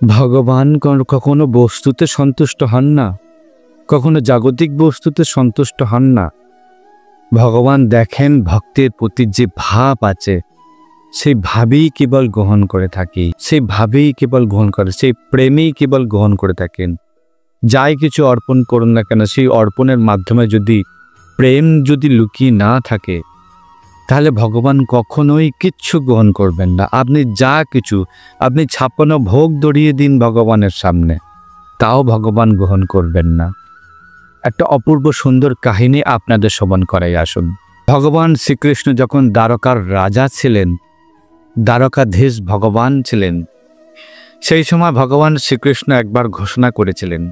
ভগবান কখনো বস্তুতে সন্তুষ্ট হন না, কখনো জাগতিক বস্তুতে সন্তুষ্ট হন না। ভগবান দেখেন ভক্তের প্রতি যে ভাব আছে, সেই ভাবেই কেবল গ্রহণ করে থাকি, সেই ভাবেই কেবল গ্রহণ করে, সেই প্রেমেই কেবল গ্রহণ করে থাকেন। যাই কিছু অর্পণ করুন না কেন, সেই অর্পণের মাধ্যমে যদি প্রেম যদি লুকিয়ে না থাকে, তাহলে ভগবান কখনোই কিচ্ছু গ্রহণ করবেন না। আপনি যা কিছু, আপনি 56 ভোগ দড়িয়ে দিন ভগবানের সামনে, তাও ভগবান গ্রহণ করবেন না। একটা অপূর্ব সুন্দর কাহিনী আপনাদের শ্রবণ করাই আসুন। ভগবান শ্রীকৃষ্ণ যখন দ্বারকার রাজা ছিলেন, দ্বারকাধীশ ভগবান ছিলেন, সেই সময় ভগবান শ্রীকৃষ্ণ একবার ঘোষণা করেছিলেন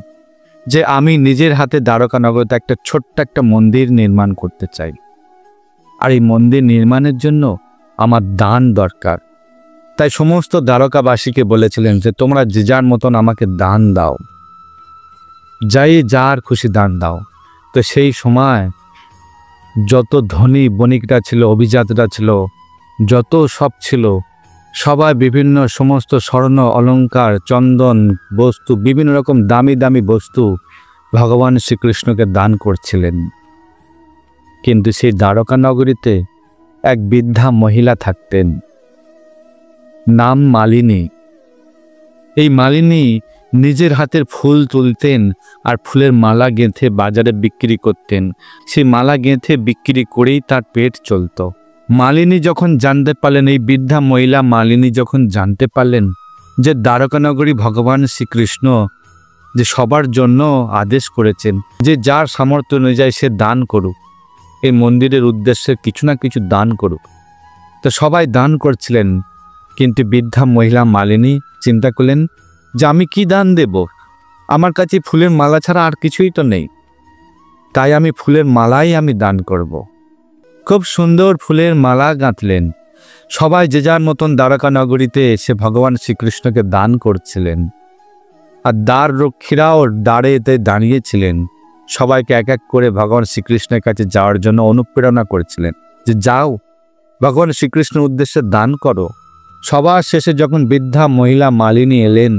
যে আমি নিজের হাতে দ্বারকা নগরীতে একটা ছোট্ট একটা মন্দির নির্মাণ করতে চাই, আর এই মন্দির নির্মাণের জন্য আমার দান দরকার। তাই সমস্ত দ্বারকাবাসীকে বলেছিলেন যে তোমরা যে যার মতন আমাকে দান দাও, যাই যার খুশি দান দাও। তো সেই সময় যত ধনী বণিকরা ছিল, অভিজাতরা ছিল, যত সব ছিল, সবাই বিভিন্ন সমস্ত স্বর্ণ অলঙ্কার, চন্দন বস্তু, বিভিন্ন রকম দামি দামি বস্তু ভগবান শ্রীকৃষ্ণকে দান করছিলেন। কিন্তু সেই দ্বারকা নগরীতে এক বৃদ্ধা মহিলা থাকতেন, নাম মালিনী। এই মালিনী নিজের হাতের ফুল তুলতেন আর ফুলের মালা গেঁথে বাজারে বিক্রি করতেন। সেই মালা গেঁথে বিক্রি করেই তার পেট চলত। মালিনী যখন জানতে পারলেন, এই বৃদ্ধা মহিলা মালিনী যখন জানতে পারলেন যে দ্বারকানগরী ভগবান শ্রীকৃষ্ণ যে সবার জন্য আদেশ করেছেন যে যার সামর্থ্য অনুযায়ী সে দান করুক, এই মন্দিরের উদ্দেশ্যে কিছু না কিছু দান করুক, তো সবাই দান করছিলেন। কিন্তু বৃদ্ধা মহিলা মালিনী চিন্তা করলেন যে আমি কি দান দেব, আমার কাছে ফুলের মালা ছাড়া আর কিছুই তো নেই, তাই আমি ফুলের মালাই আমি দান করব। খুব সুন্দর ফুলের মালা গাঁথলেন। সবাই যে যার মতন দ্বারকা নগরীতে এসে ভগবান শ্রীকৃষ্ণকে দান করছিলেন, আর দ্বার রক্ষীরাও দ্বারেতে দাঁড়িয়েছিলেন, সবাইকে এক এক করে ভগবান শ্রীকৃষ্ণের কাছে যাওয়ার জন্য অনুপ্রেরণা করেছিলেন যে যাও, ভগবান শ্রীকৃষ্ণের উদ্দেশ্যে দান করো। সবার শেষে যখন বৃদ্ধা মহিলা মালিনী এলেন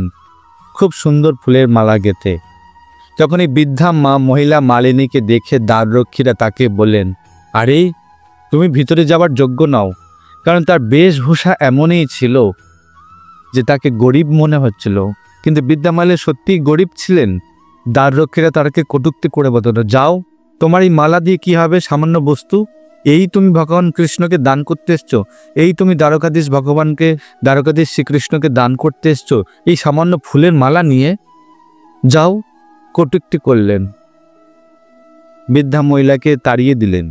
খুব সুন্দর ফুলের মালা গেঁথে, যখন এই বৃদ্ধা মহিলা মালিনীকে দেখে দ্বাররক্ষীরা তাকে বললেন, আরে তুমি ভিতরে যাওয়ার যোগ্য নাও। কারণ তার বেশভূষা এমনই ছিল যে তাকে গরিব মনে হচ্ছিল, কিন্তু বৃদ্ধা মালিনী সত্যিই গরিব ছিলেন। দ্বাররক্ষীরা তাকে কটূক্তি করে বলতো, যাও, তোমার এই মালা দিয়ে কি হবে, সামান্য বস্তু, এই তুমি ভগবান কৃষ্ণকে দান করতে এসছো, এই তুমি দ্বারকাধীশ শ্রীকৃষ্ণকে দান করতে এসছো এই সামান্য ফুলের মালা নিয়ে, যাও। কটূক্তি করলেন, বৃদ্ধা মহিলাকে তাড়িয়ে দিলেন।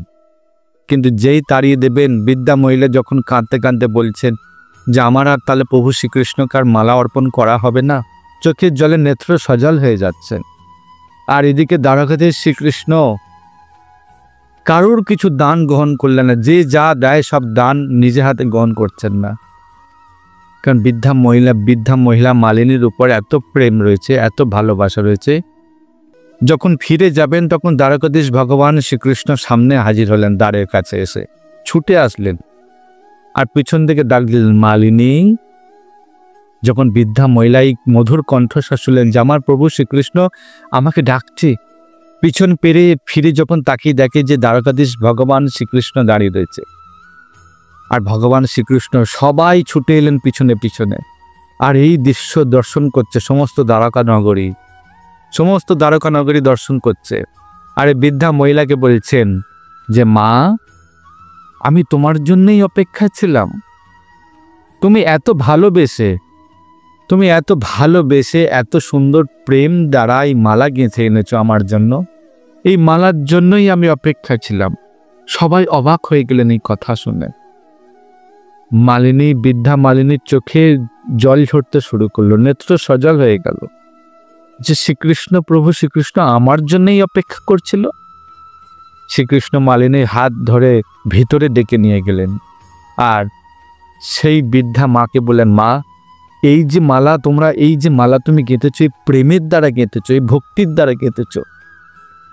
কিন্তু যেই তাড়িয়ে দেবেন, বৃদ্ধা মহিলা যখন কাঁদতে কাঁদতে বলছেন যে আমার আর তাহলে প্রভু শ্রীকৃষ্ণকে আর মালা অর্পণ করা হবে না, চোখের জলে নেত্র সজল হয়ে যাচ্ছেন। আর এদিকে দ্বারকাধীশ শ্রীকৃষ্ণ কারুর কিছু দান গ্রহণ করলেন না, যে যা দেয় সব দান নিজে হাতে গ্রহণ করছেন না। কারণ বৃদ্ধা মহিলা মালিনীর উপর এত প্রেম রয়েছে, এত ভালোবাসা রয়েছে। যখন ফিরে যাবেন তখন দ্বারকাধীশ ভগবান শ্রীকৃষ্ণ সামনে হাজির হলেন, দ্বারের কাছে এসে ছুটে আসলেন আর পিছন থেকে ডাক দিলেন, মালিনী। যখন বৃদ্ধা মহিলাই মধুর কণ্ঠস্বর শুনলেন যে আমার প্রভু শ্রীকৃষ্ণ আমাকে ডাকছে, পিছন ফিরে যখন তাকিয়ে দেখে যে দ্বারকাধীশ ভগবান শ্রীকৃষ্ণ দাঁড়িয়ে রয়েছে, আর ভগবান শ্রীকৃষ্ণ সবাই ছুটে এলেন পিছনে পিছনে। আর এই দৃশ্য দর্শন করছে সমস্ত দ্বারকা নগরী দর্শন করছে। আর এই বৃদ্ধা মহিলাকে বলছেন যে মা, আমি তোমার জন্যই অপেক্ষা ছিলাম। তুমি এত ভালোবেসে এত সুন্দর প্রেম দ্বারা এই মালা গেঁথে এনেছো আমার জন্য, এই মালার জন্যই আমি অপেক্ষা ছিলাম। সবাই অবাক হয়ে গেলেন এই কথা শুনে। বৃদ্ধা মালিনীর চোখে জল ঝরতে শুরু করলো, নেত্র সজল হয়ে গেল যে প্রভু শ্রীকৃষ্ণ আমার জন্যই অপেক্ষা করছিল। শ্রীকৃষ্ণ মালিনীর হাত ধরে ভিতরে ডেকে নিয়ে গেলেন, আর সেই বৃদ্ধা মাকে বললেন, মা, এই যে মালা তুমি গেঁথেছো, এই প্রেমের দ্বারা গেঁথেছো, এই ভক্তির দ্বারা গেঁথেছো,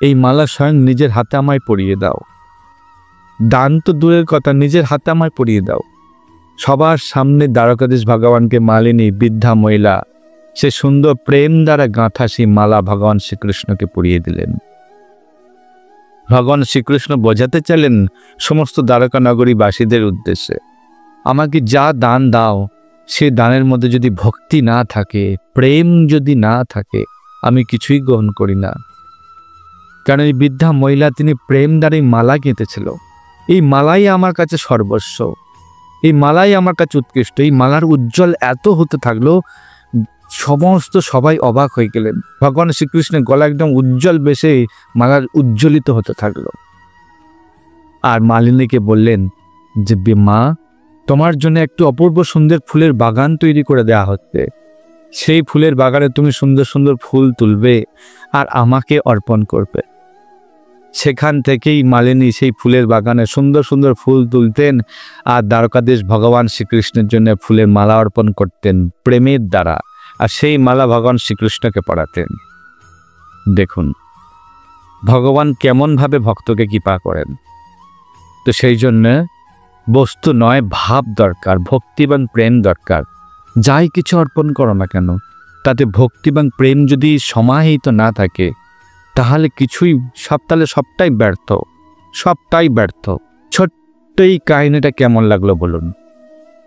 এই মালা স্বয়ং নিজের হাতে আমায় পরিয়ে দাও। দান তো দূরের কথা, নিজের হাতে আমায় পরিয়ে দাও। সবার সামনে দ্বারকাধীশ ভগবানকে মালিনী বৃদ্ধা মহিলা সে সুন্দর প্রেম দ্বারা গাঁথা সেই মালা ভগবান শ্রীকৃষ্ণকে পরিয়ে দিলেন। ভগবান শ্রীকৃষ্ণ বোঝাতে চাইলেন সমস্ত দ্বারকা নগরীবাসীদের উদ্দেশ্যে, আমাকে যা দান দাও সে দানের মধ্যে যদি ভক্তি না থাকে, প্রেম যদি না থাকে, আমি কিছুই গ্রহণ করি না। কারণ এই বৃদ্ধা মহিলা তিনি প্রেম দ্বারা এই মালা গেঁথেছিল। এই মালাই আমার কাছে সর্বস্ব, এই মালাই আমার কাছে উৎকৃষ্ট। এই মালার উজ্জ্বল এত হতে থাকলো, সবাই অবাক হয়ে গেলেন। ভগবান শ্রীকৃষ্ণের গলা একদম উজ্জ্বল বেশে মালার উজ্জ্বলিত হতে থাকলো। আর মালিনীকে বললেন যে মা, তোমার জন্য একটু অপূর্ব সুন্দর ফুলের বাগান তৈরি করে দেওয়া হচ্ছে। সেই ফুলের বাগানে তুমি সুন্দর সুন্দর ফুল তুলবে আর আমাকে অর্পণ করবে। সেখান থেকেই মালিনী সেই ফুলের বাগানে সুন্দর সুন্দর ফুল তুলতেন আর দ্বারকাধীশ ভগবান শ্রীকৃষ্ণের জন্য ফুলের মালা অর্পণ করতেন প্রেমের দ্বারা, আর সেই মালা ভগবান শ্রীকৃষ্ণকে পরাতেন। দেখুন ভগবান কেমনভাবে ভক্তকে কৃপা করেন। তো সেই জন্য বস্তু নয়, ভাব দরকার, ভক্তি এবং প্রেম দরকার। যাই কিছু অর্পণ করো না কেন, তাতে ভক্তি এবং প্রেম যদি সমাহিত না থাকে তাহলে কিছুই, সবটাই ব্যর্থ। ছোট্ট এই কাহিনীটা কেমন লাগলো বলুন?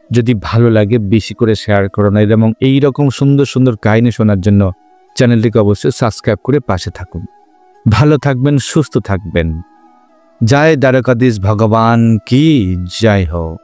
যদি ভালো লাগে বেশি করে শেয়ার করো না, এবং এইরকম সুন্দর সুন্দর কাহিনী শোনার জন্য চ্যানেলটিকে অবশ্যই সাবস্ক্রাইব করে পাশে থাকুন। ভালো থাকবেন, সুস্থ থাকবেন। জয় দ্বারকাধীশ ভগবান কি জয় হোক।